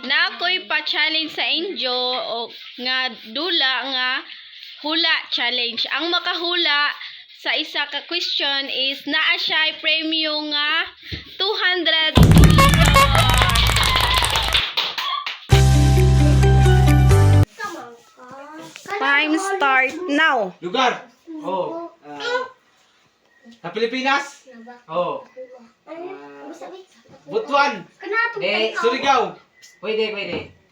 Na ako'y pa-challenge sa inyo o nga dula nga hula challenge. Ang makahula sa isa ka question is naa siya premyo nga 200 Time start now. Lugar. Oh. Sa Pilipinas? Oh. Butuan. Surigao. Pwede.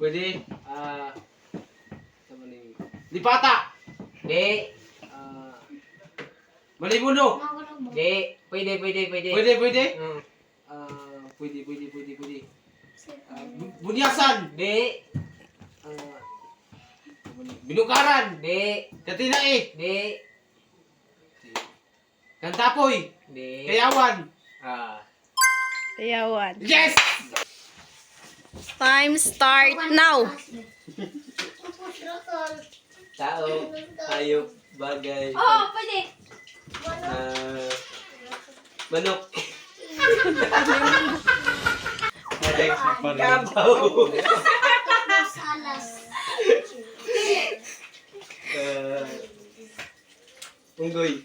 Pwede. Lipata. Di. Malimuno. Di. Pwede. Pwede. Pwede. Bunyasan. Di. Binukaran. Di. Katinae. Di. Kantapoy. Di. Kayawan. Ayawan. Yes! Time start now. Tao. Hayop. Bagay. Oh, pwede. Manok. Gabaw. Unggoy.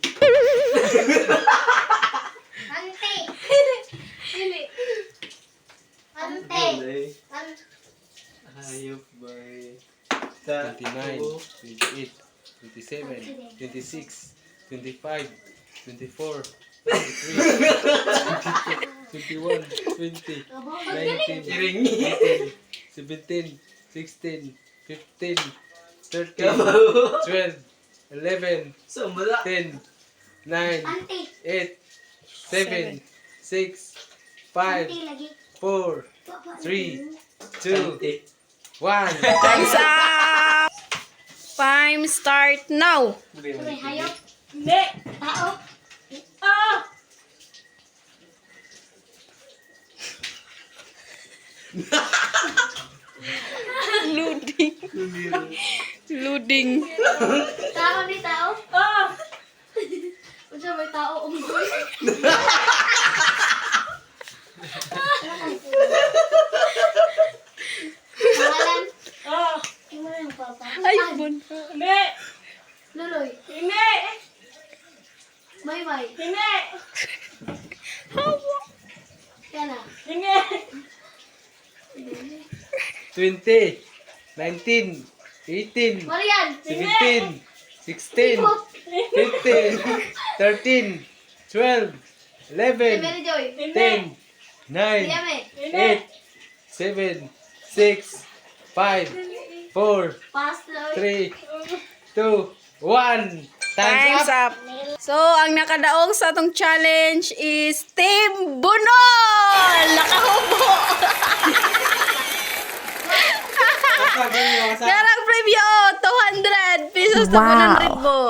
Hayop. Bagay. 29, 28, 27, 26, 25, 24, 23, 21, 20, 19, Iringi. 17, 16, 15, 13, Gabaw. 12, 11, Sumula. 10, 9, 8, 7, 6, 5, 4, 3, 2, 1. Time's up. Time start now. Hindi. Tao. Loading. Loading. Tao ni tao. Unsa may tao unggoy? Pangalan? Imo na yung papa. Ay, bon. Hindi. Luloy. Hindi. May. Hindi. Kana. Hindi. 20, 19, 18, Marian. 17, 16, 15, 13, 12, 11, Mary Joy. 10, 9, Diame. 8, 7, 6, 5, 4, Pastor. 3, 2, 1. Time's up. So, ang nakadaog sa atong challenge is Team Bunol! Nakahubo! Darang preview, 200 pesos to 100 po.